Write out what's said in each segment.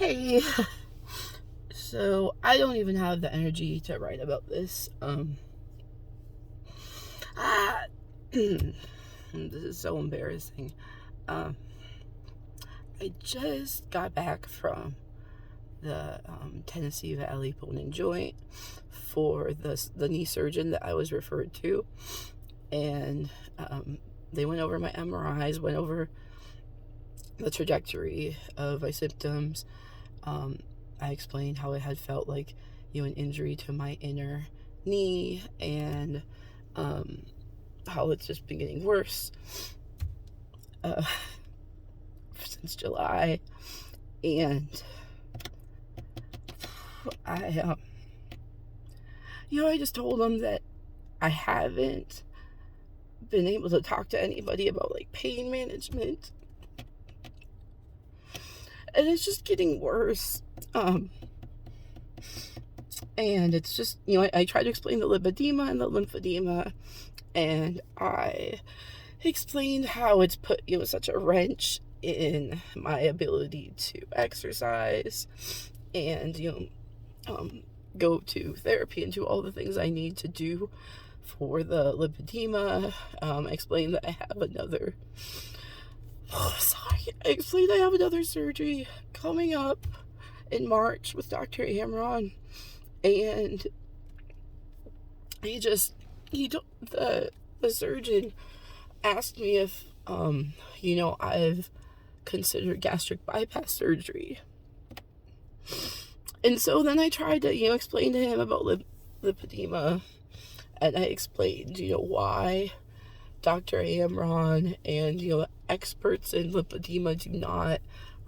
Hey, so I don't even have the energy to write about this. Ah, this is so embarrassing. Um, I just got back from the Tennessee Valley Bone and Joint for the knee surgeon that I was referred to, and they went over my MRIs, went over the trajectory of my symptoms. I explained how it had felt like, an injury to my inner knee, and how it's just been getting worse uh, since July. And I just told them that I haven't been able to talk to anybody about like pain management, and it's just getting worse. And it's just, I try to explain the lipedema and the lymphedema, and I explained how it's put, such a wrench in my ability to exercise and, go to therapy and do all the things I need to do for the lipedema. I explained that I have another, I explained I have another surgery coming up in March with Dr. Amron, and the surgeon asked me if, I've considered gastric bypass surgery. And so then I tried to, explain to him about lipedema, and I explained, why Dr. Amron and, experts in lipedema do not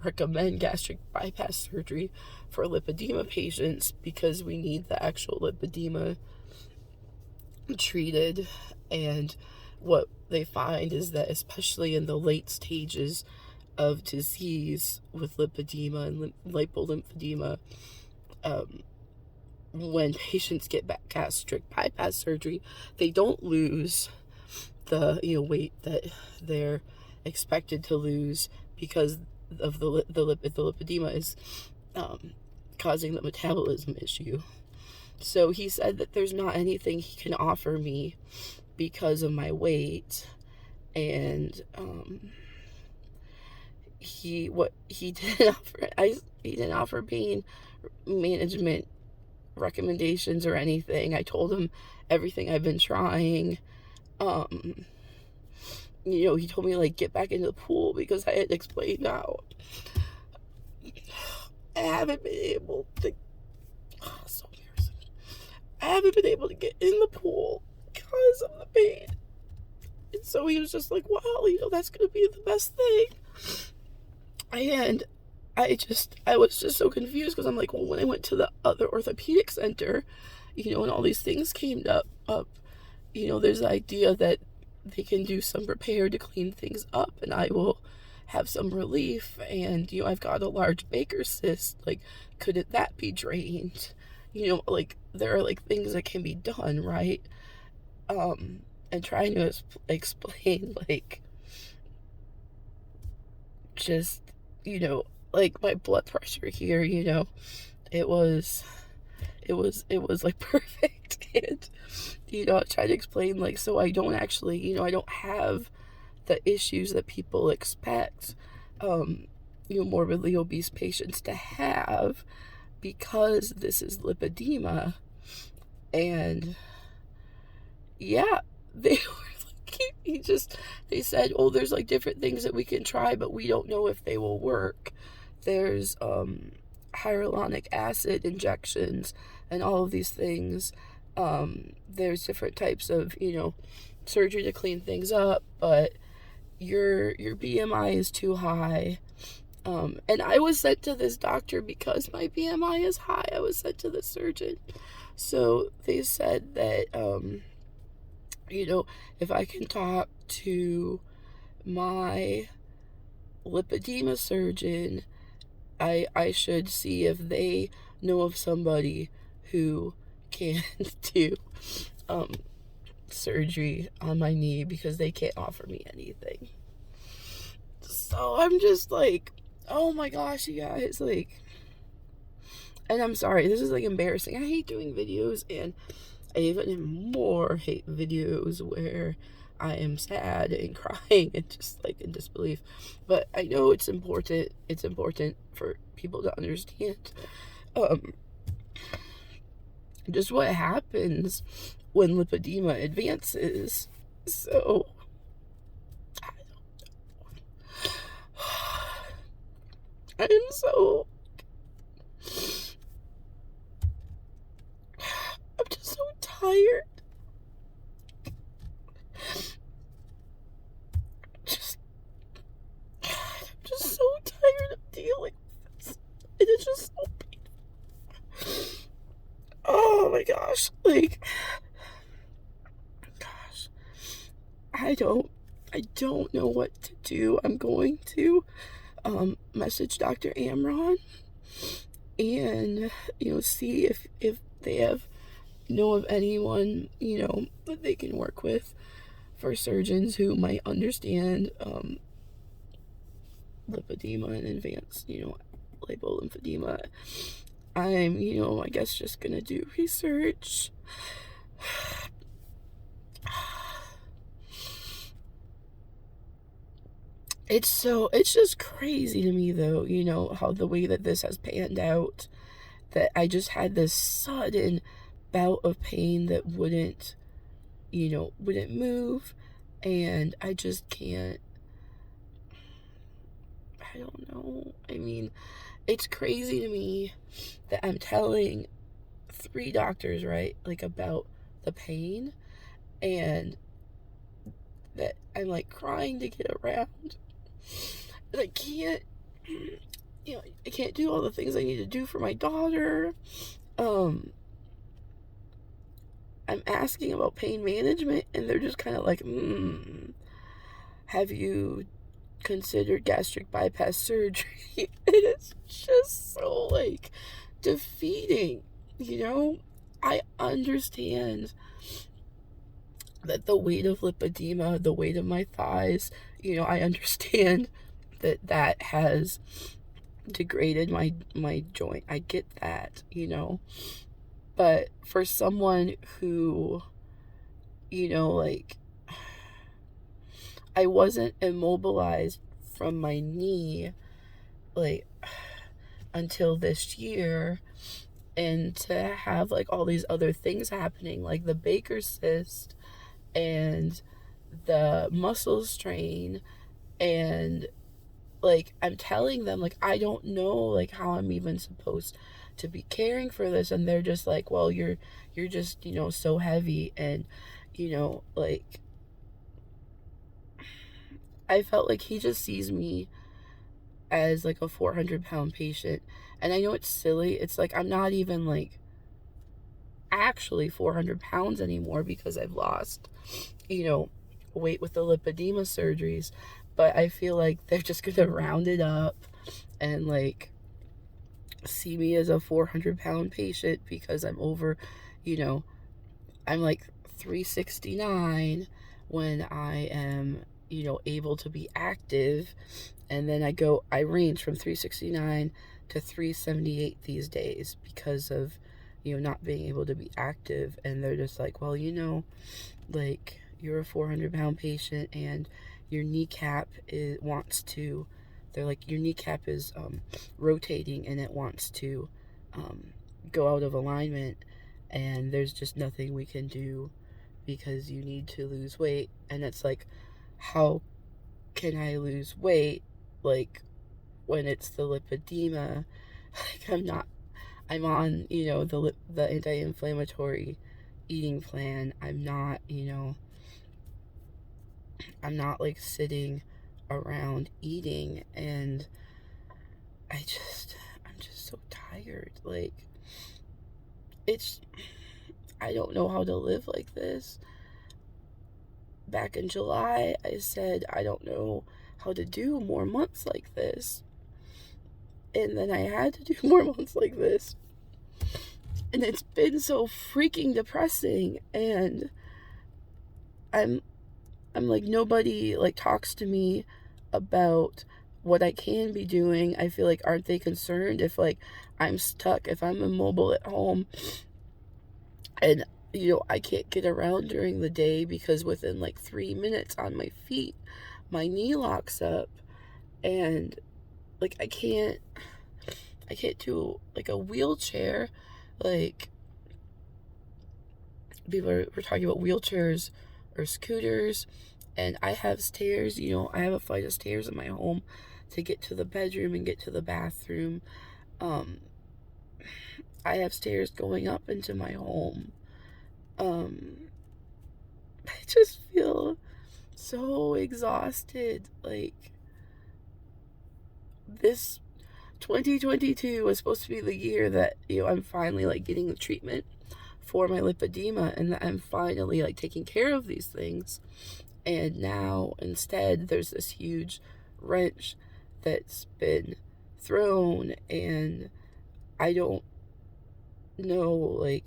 recommend gastric bypass surgery for lipedema patients, because we need the actual lipedema treated. And what they find is that, especially in the late stages of disease with lipedema and lipo-lymphedema, when patients get gastric bypass surgery, they don't lose the weight that they're expected to lose, because of the lipedema is causing the metabolism issue. So he said that there's not anything he can offer me because of my weight, and he didn't offer pain management recommendations or anything. I told him everything I've been trying. He told me, like, get back into the pool, because I had explained how I haven't been able to. Oh, so embarrassing. I haven't been able to get in the pool because of the pain. And so he was just like, well, that's going to be the best thing. And I was just so confused, because I'm like, well, when I went to the other orthopedic center, and all these things came up, there's the idea that they can do some repair to clean things up, and I will have some relief. And, I've got a large Baker's cyst. Like, couldn't that be drained? Like, there are, like, things that can be done, right? And trying to explain, like, just, like, my blood pressure here, it was like perfect. And, I tried to explain, like, so I don't actually, I don't have the issues that people expect, morbidly obese patients to have, because this is lipedema. And yeah, they were like, they said, oh, there's like different things that we can try, but we don't know if they will work. There's hyaluronic acid injections and all of these things. There's different types of, surgery to clean things up, but your BMI is too high. And I was sent to this doctor because my BMI is high. I was sent to the surgeon. So they said that, if I can talk to my lipedema surgeon, I should see if they know of somebody who can do surgery on my knee, because they can't offer me anything. So I'm just like, oh my gosh, you guys, like, And I'm sorry, this is like embarrassing. I hate doing videos, and I even more hate videos where I am sad and crying and just like in disbelief. But I know it's important. It's important for people to understand um, just what happens when lipedema advances. So, I am so. I'm just so tired. I'm just so tired of dealing with this. And it's just so painful. Oh my gosh. Like, gosh. I don't know what to do. I'm going to message Dr. Amron and see if they know of anyone that they can work with for surgeons who might understand lipedema and advanced lipo-lymphedema. I'm I guess just gonna do research. It's just crazy to me though, how the way that this has panned out, that I just had this sudden bout of pain that wouldn't move, and I just can't. I don't know. I mean, it's crazy to me that I'm telling 3 doctors, right, like about the pain, and that I'm like crying to get around. And I can't, I can't do all the things I need to do for my daughter. I'm asking about pain management, and they're just kind of like, have you considered gastric bypass surgery? And it's just so like defeating, I understand that the weight of lipedema, the weight of my thighs, I understand that has degraded my joint. I get that, but for someone who, like, I wasn't immobilized from my knee, like, until this year, and to have, like, all these other things happening, like the Baker's cyst, and the muscle strain, and, like, I'm telling them, like, I don't know, like, how I'm even supposed to be caring for this, and they're just like, well, you're just, so heavy, and, like, I felt like he just sees me as like a 400-pound patient. And I know it's silly. It's like I'm not even like actually 400 pounds anymore because I've lost, weight with the lipedema surgeries. But I feel like they're just going to round it up and like see me as a 400-pound patient because I'm over, I'm like 369 when I am, able to be active. And then I range from 369 to 378 these days because of, not being able to be active. And they're just like, well, like, you're a 400-pound patient and your kneecap they're like, your kneecap is rotating and it wants to go out of alignment, and there's just nothing we can do because you need to lose weight. And it's like, how can I lose weight, like, when it's the lipedema? Like, I'm on, the anti-inflammatory eating plan. I'm not, I'm not like sitting around eating, and I'm just so tired. Like, I don't know how to live like this. Back in July, I said, I don't know how to do more months like this. And then I had to do more months like this. And it's been so freaking depressing. And I'm like, nobody like talks to me about what I can be doing, I feel like, aren't they concerned if, like, I'm stuck, if I'm immobile at home and, I can't get around during the day because within like 3 minutes on my feet, my knee locks up, and like I can't do like a wheelchair. Like, we're talking about wheelchairs or scooters, and I have stairs. I have a flight of stairs in my home to get to the bedroom and get to the bathroom. um I have stairs going up into my home. I just feel so exhausted. Like, this 2022 was supposed to be the year that, I'm finally like getting the treatment for my lipedema, and that I'm finally like taking care of these things. And now instead there's this huge wrench that's been thrown, and I don't know, like,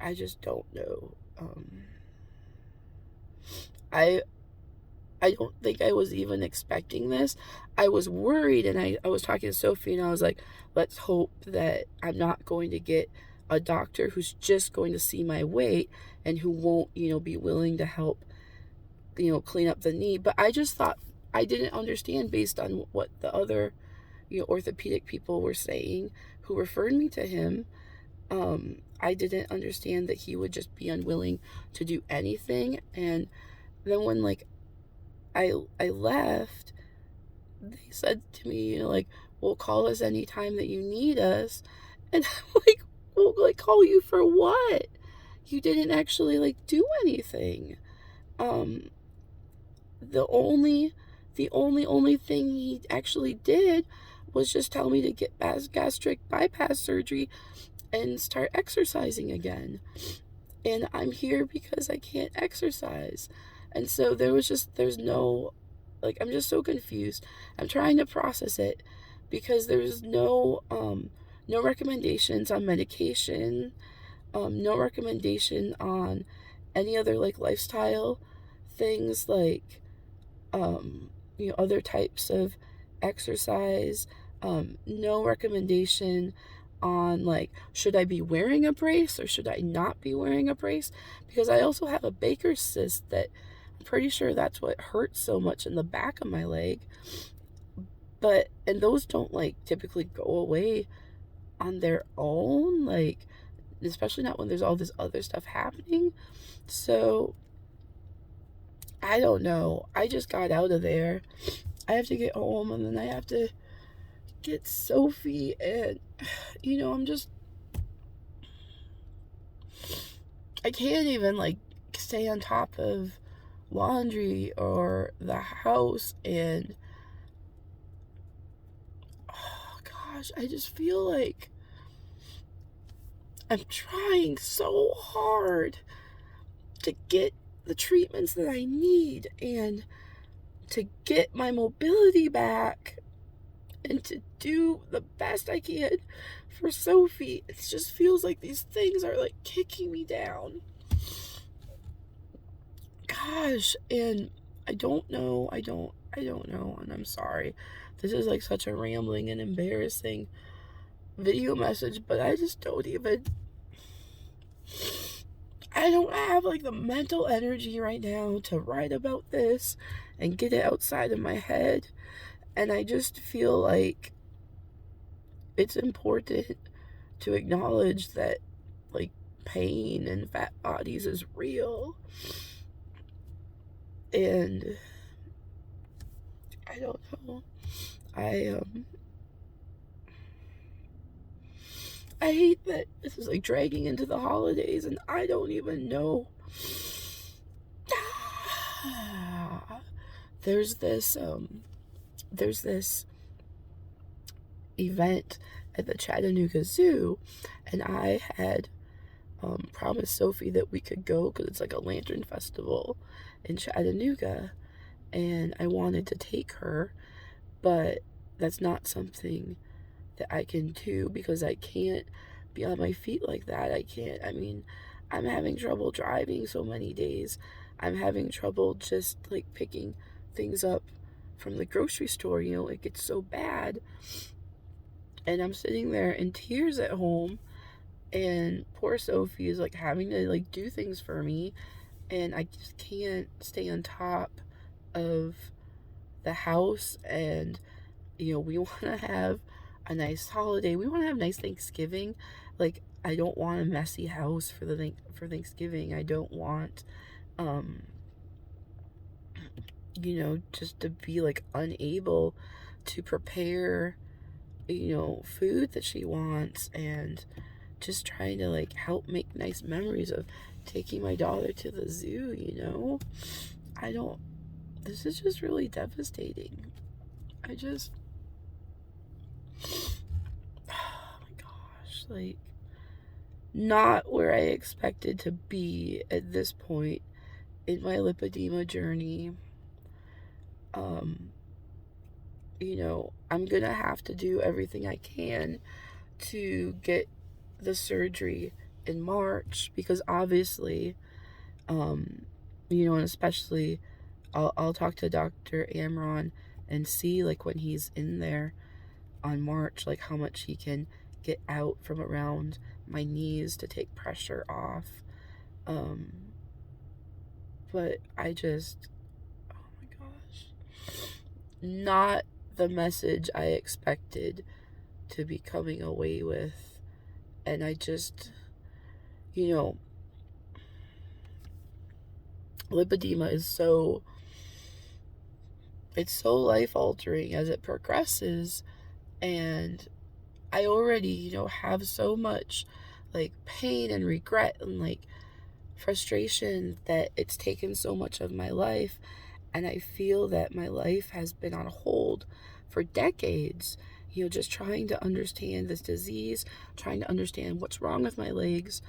I just don't know. I I don't think I was even expecting this. I was worried, and I was talking to Sophie, and I was like, let's hope that I'm not going to get a doctor who's just going to see my weight and who won't, be willing to help, clean up the knee. But I just thought, I didn't understand, based on what the other, orthopedic people were saying who referred me to him. I didn't understand that he would just be unwilling to do anything. And then when, like, I left, they said to me, like, well, call us anytime that you need us. And I'm like, well, like, call you for what? You didn't actually, like, do anything. Um, the only thing he actually did was just tell me to get gastric bypass surgery and start exercising again. And I'm here because I can't exercise. And so there's no, like, I'm just so confused. I'm trying to process it because there's no recommendations on medication, no recommendation on any other, like, lifestyle things, like, other types of exercise, no recommendation on, like, should I be wearing a brace or should I not be wearing a brace, because I also have a Baker's cyst that I'm pretty sure that's what hurts so much in the back of my leg. And those don't, like, typically go away on their own, like, especially not when there's all this other stuff happening. So I don't know. I just got out of there. I have to get home, and then I have to get Sophie, and I can't even, like, stay on top of laundry or the house. And oh gosh, I just feel like I'm trying so hard to get the treatments that I need and to get my mobility back and to do the best I can for Sophie. It just feels like these things are, like, kicking me down. Gosh, and I don't know, and I'm sorry. This is, like, such a rambling and embarrassing video message, but I just I don't have, like, the mental energy right now to write about this and get it outside of my head. And I just feel like it's important to acknowledge that, like, pain and fat bodies is real. And I don't know. I hate that this is, like, dragging into the holidays, and I don't even know. There's this event at the Chattanooga Zoo, and I had promised Sophie that we could go because it's like a lantern festival in Chattanooga, and I wanted to take her, but that's not something that I can do because I can't be on my feet like that. I mean, I'm having trouble driving so many days. I'm having trouble just, like, picking things up from the grocery store, it gets so bad. And I'm sitting there in tears at home, and poor Sophie is like having to like do things for me, and I just can't stay on top of the house. And we want to have a nice holiday. We want to have a nice Thanksgiving. Like, I don't want a messy house for Thanksgiving. I don't want just to be like unable to prepare food that she wants, and just trying to like help make nice memories of taking my daughter to the zoo. I don't This is just really devastating. Oh my gosh, like, not where I expected to be at this point in my lipedema journey. I'm gonna have to do everything I can to get the surgery in March, because obviously, and especially I'll talk to Dr. Amron and see, like, when he's in there on March, like how much he can get out from around my knees to take pressure off. But I just, oh my gosh, not the message I expected to be coming away with. And I just, lipedema is it's so life altering as it progresses. And I already, have so much like pain and regret and like frustration that it's taken so much of my life. And I feel that my life has been on hold for decades, just trying to understand this disease, trying to understand what's wrong with my legs,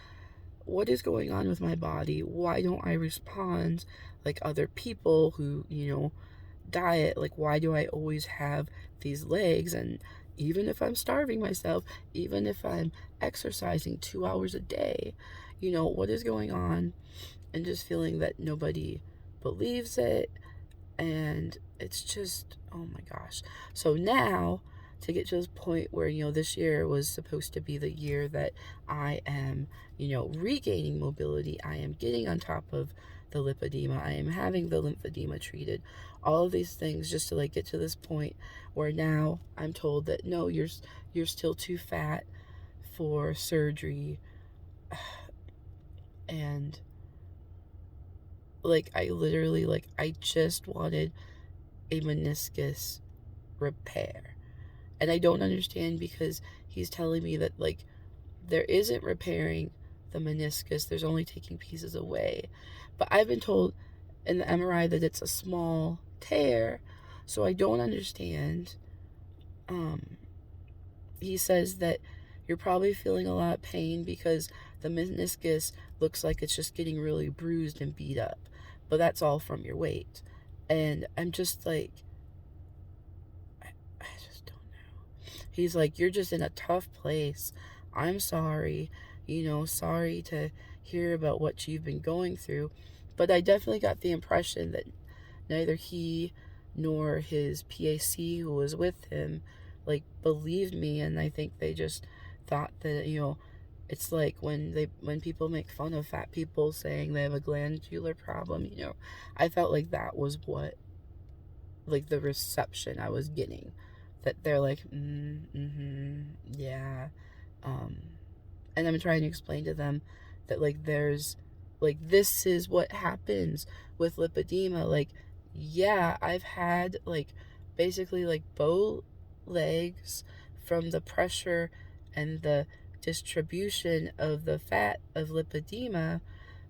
what is going on with my body, why don't I respond like other people who, diet, like why do I always have these legs? And even if I'm starving myself, even if I'm exercising 2 hours a day, what is going on? And just feeling that nobody believes it. And it's just, oh my gosh. So now, to get to this point where, this year was supposed to be the year that I am, regaining mobility, I am getting on top of the lipedema, I am having the lymphedema treated, all of these things, just to like get to this point where now I'm told that no, you're still too fat for surgery. And like, I literally, like, I just wanted a meniscus repair. And I don't understand, because he's telling me that, like, there isn't repairing the meniscus, there's only taking pieces away. But I've been told in the MRI that it's a small tear, so I don't understand. He says that you're probably feeling a lot of pain because the meniscus looks like it's just getting really bruised and beat up, but that's all from your weight. And I'm just like, I just don't know. He's like, you're just in a tough place. I'm sorry, sorry to hear about what you've been going through. But I definitely got the impression that neither he nor his PAC who was with him like believed me. And I think they just thought that, it's like when people make fun of fat people saying they have a glandular problem, I felt like that was what, like, the reception I was getting, that they're like, yeah. And I'm trying to explain to them that, like, there's, like, this is what happens with lipedema. Like, yeah, I've had, like, basically, like, bow legs from the pressure and the distribution of the fat of lipedema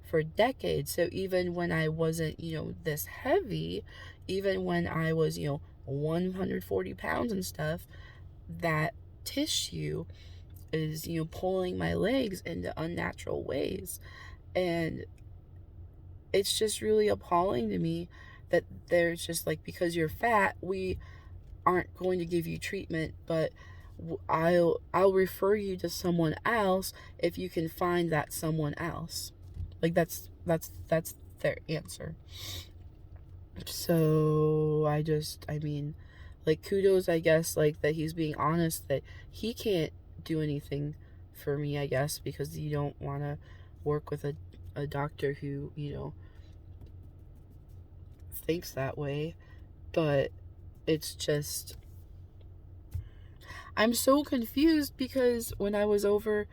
for decades. So even when I wasn't, this heavy, even when I was, 140 pounds and stuff, that tissue is, pulling my legs into unnatural ways. And it's just really appalling to me that there's just like, because you're fat, we aren't going to give you treatment, but I'll refer you to someone else if you can find that someone else. Like, that's their answer. So I mean, like, kudos, I guess, like, that he's being honest that he can't do anything for me, I guess, because you don't want to work with a doctor who, thinks that way. But it's just, I'm so confused because when I was over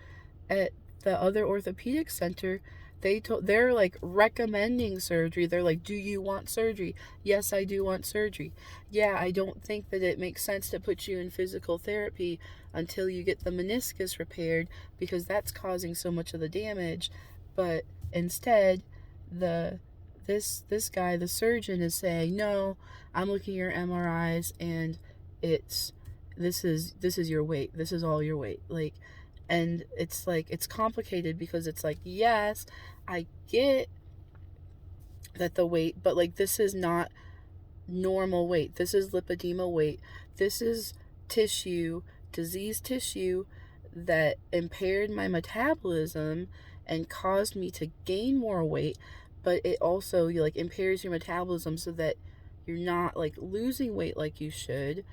at the other orthopedic center, they're like recommending surgery. They're like, "Do you want surgery?" Yes, I do want surgery. Yeah, I don't think that it makes sense to put you in physical therapy until you get the meniscus repaired because that's causing so much of the damage. But instead, the this guy, the surgeon, is saying, "No, I'm looking at your MRIs and it's this is your weight. This is all your weight." Like, and it's like, it's complicated because it's like, yes, I get that the weight, but like, this is not normal weight. This is lipedema weight. This is tissue, diseased tissue that impaired my metabolism and caused me to gain more weight, but it also, like, impairs your metabolism so that you're not like losing weight like you should.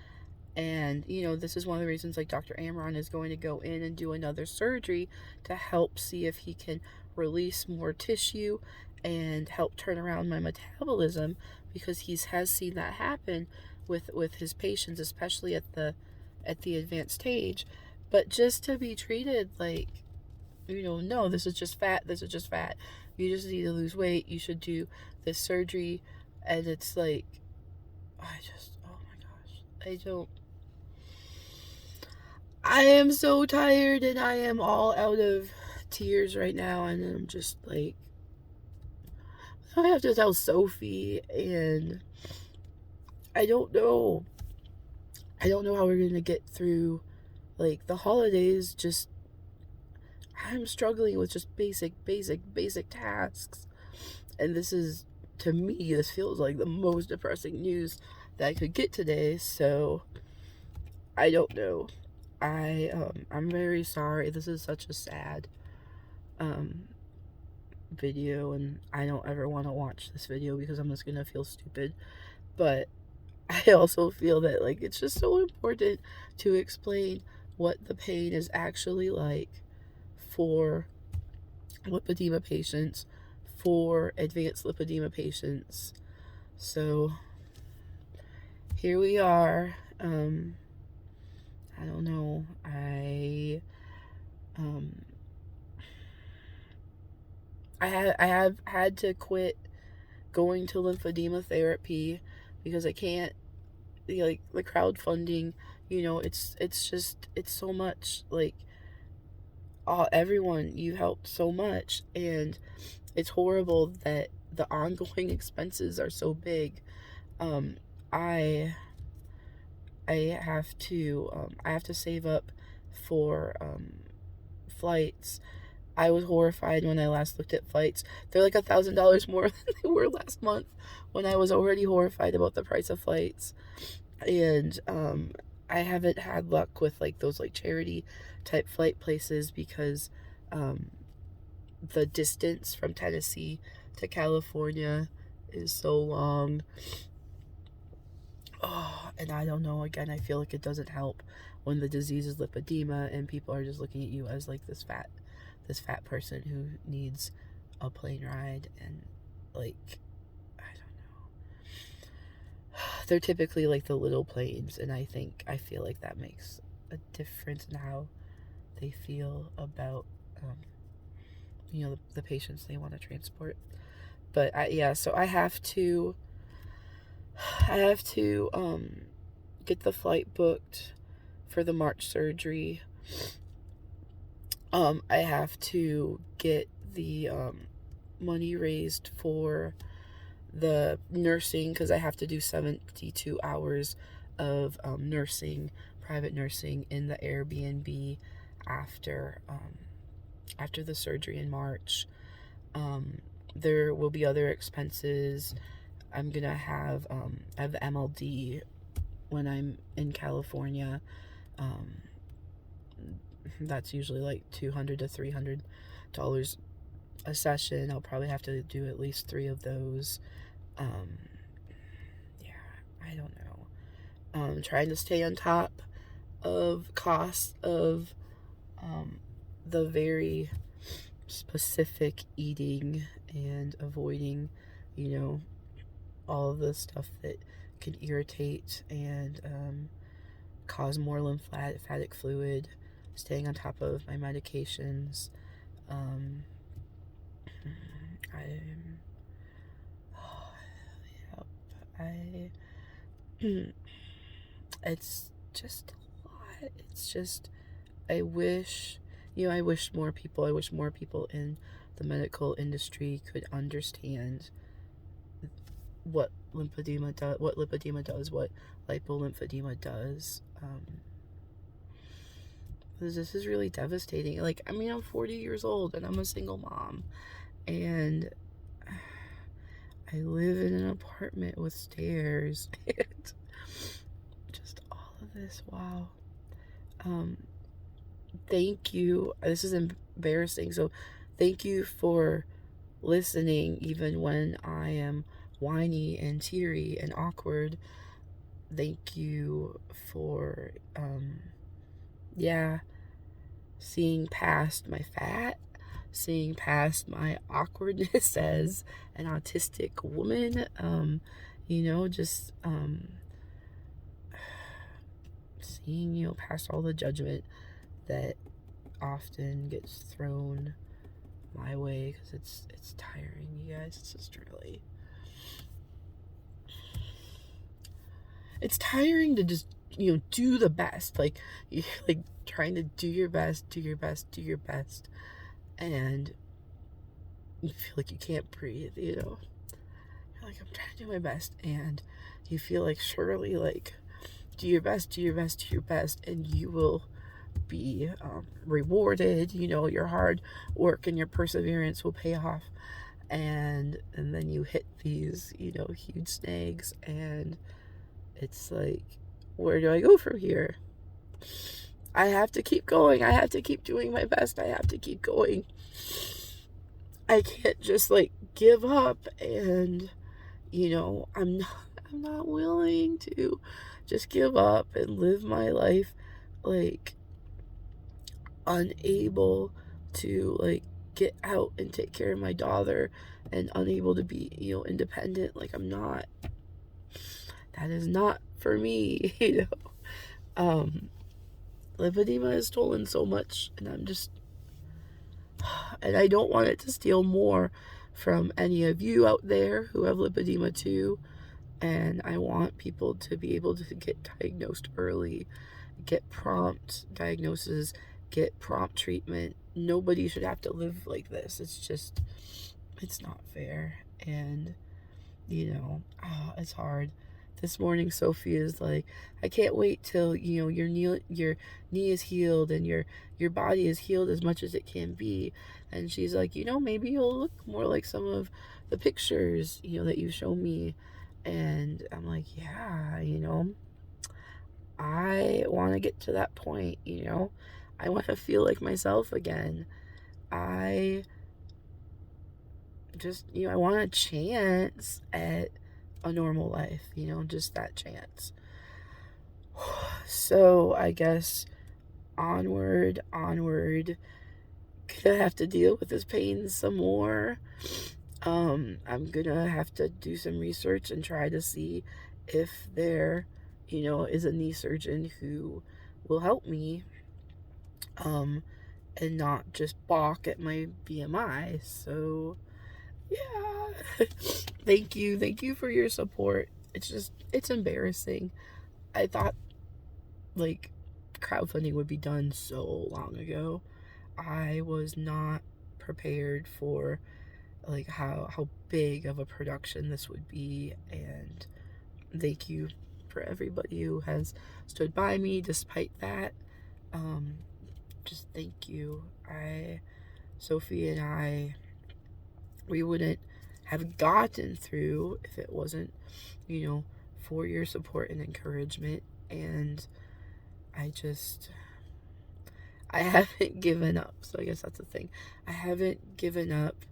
And, this is one of the reasons, like, Dr. Amron is going to go in and do another surgery to help see if he can release more tissue and help turn around my metabolism, because he has seen that happen with his patients, especially at the advanced stage. But just to be treated like, no, this is just fat, this is just fat. You just need to lose weight. You should do this surgery. And it's like, oh my gosh, I am so tired and I am all out of tears right now, and I'm just like, I have to tell Sophie, and I don't know. I don't know how we're gonna get through like the holidays. Just, I'm struggling with just basic tasks. And this is, to me, this feels like the most depressing news that I could get today, so I don't know. I'm very sorry. This is such a sad video, and I don't ever want to watch this video because I'm just gonna feel stupid. But I also feel that, like, it's just so important to explain what the pain is actually like for lipedema patients, for advanced lipedema patients. So here we are. I don't know. I have had to quit going to lymphedema therapy because I can't, like, the crowdfunding, it's just, it's so much, like, everyone, you helped so much, and it's horrible that the ongoing expenses are so big. um I I have to save up for flights. I was horrified when I last looked at flights. They're like $1,000 more than they were last month, when I was already horrified about the price of flights. And I haven't had luck with like those like charity type flight places because um, the distance from Tennessee to California is so long. Oh, and I don't know, again, I feel like it doesn't help when the disease is lipedema and people are just looking at you as like this fat person who needs a plane ride. And, like, I don't know. They're typically like the little planes, and I feel like that makes a difference in how they feel about the patients they want to transport. But so I have to get the flight booked for the March surgery. I have to get the money raised for the nursing, because I have to do 72 hours of private nursing in the Airbnb after the surgery in March. There will be other expenses. I'm gonna have I have the MLD when I'm in California. That's usually like $200 to $300 a session. I'll probably have to do at least 3 of those. I don't know, trying to stay on top of costs of the very specific eating and avoiding, all of the stuff that can irritate and cause more lymphatic fluid, staying on top of my medications. I'm, oh, yep, it's just a lot. It's just, I wish, I wish more people in the medical industry could understand what lipedema does, what lipolymphedema does. This is really devastating. Like, I mean, I'm 40 years old and I'm a single mom, and I live in an apartment with stairs and just all of this. Wow. Thank you. This is embarrassing. So thank you for listening, even when I am whiny and teary and awkward. Thank you for, seeing past my fat, seeing past my awkwardness as an autistic woman, just seeing, past all the judgment that often gets thrown my way, because it's tiring, you guys. It's just really, it's tiring to just, do the best, like, you like trying to do your best, and you feel like you can't breathe, you're like, I'm trying to do my best, and you feel like, surely, like, do your best, and you will be rewarded. Your hard work and your perseverance will pay off, and then you hit these huge snags, and it's like, where do I go from here? I have to keep going. I have to keep doing my best. I have to keep going. I can't just give up, and I'm not willing to just give up and live my life unable to get out and take care of my daughter, and unable to be independent. I'm not. That is not for me. Lipedema has stolen so much, and and I don't want it to steal more from any of you out there who have lipedema too. And I want people to be able to get diagnosed early, get prompt diagnosis, get prompt treatment. Nobody should have to live like this. It's not fair. And, it's hard. This morning, Sophie is like, I can't wait till, your knee is healed and your body is healed as much as it can be. And she's like, maybe you'll look more like some of the pictures, that you show me. And I'm like, yeah, I want to get to that point, I want to feel like myself again. I just, I want a chance at a normal life, just that chance. So I guess onward. Gonna have to deal with this pain some more. I'm gonna have to do some research and try to see if there, is a knee surgeon who will help me, and not just balk at my BMI. So, yeah. Thank you for your support. It's embarrassing. I thought, crowdfunding would be done so long ago. I was not prepared for how big of a production this would be, and thank you for everybody who has stood by me despite that. Just thank you. Sophie and I, we wouldn't have gotten through if it wasn't, for your support and encouragement. And I haven't given up. So I guess that's the thing. I haven't given up.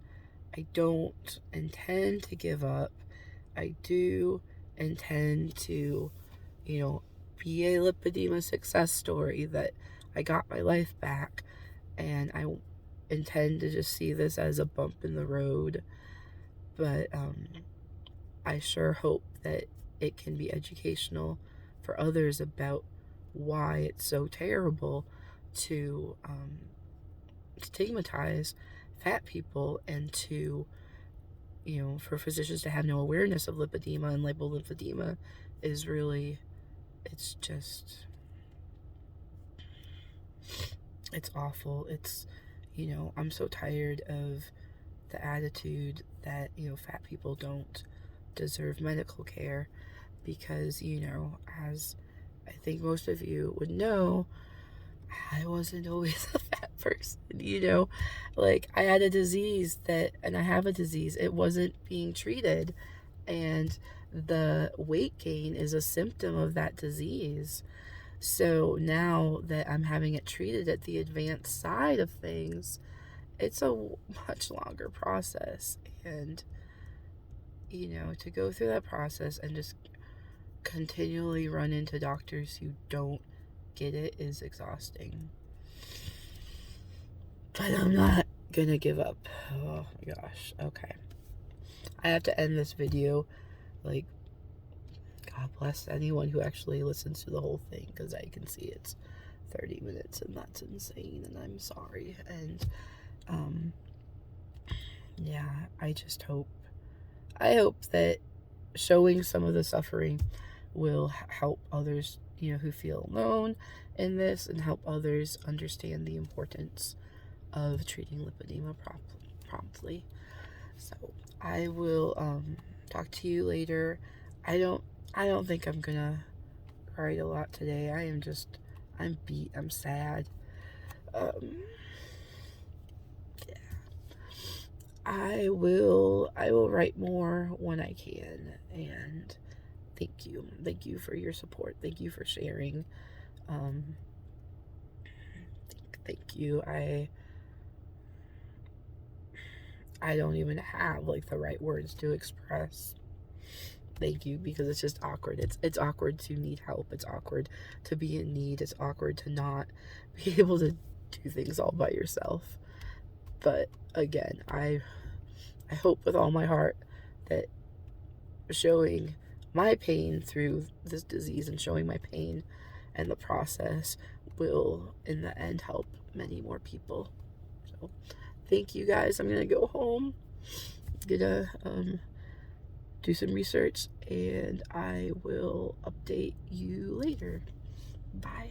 I don't intend to give up. I do intend to, be a lipedema success story, that I got my life back, and I intend to just see this as a bump in the road. But I sure hope that it can be educational for others about why it's so terrible to stigmatize fat people, and to, for physicians to have no awareness of lipedema and lipo-lymphedema is really, it's just, it's awful. It's, I'm so tired of the attitude that, fat people don't deserve medical care, because, as I think most of you would know, I wasn't always a fat person, like I had a disease and I have a disease, it wasn't being treated, and the weight gain is a symptom of that disease. So now that I'm having it treated at the advanced side of things, it's a much longer process. And, to go through that process and just continually run into doctors who don't get it is exhausting. But I'm not gonna give up. Oh my gosh. Okay. I have to end this video. Like, God bless anyone who actually listens to the whole thing, because I can see it's 30 minutes and that's insane, and I'm sorry. And yeah, I hope that showing some of the suffering will help others, who feel alone in this, and help others understand the importance of treating lipedema promptly. So I will talk to you later. I don't think I'm gonna write a lot today. I'm beat. I'm sad. Yeah. I will write more when I can, and thank you for your support. Thank you for sharing. Thank you. I don't even have like the right words to express thank you, because it's just awkward. It's awkward to need help. It's awkward to be in need. It's awkward to not be able to do things all by yourself. But again, I hope with all my heart that showing my pain through this disease, and showing my pain and the process, will in the end help many more people. So thank you guys. I'm gonna go home, gonna do some research, and I will update you later. Bye.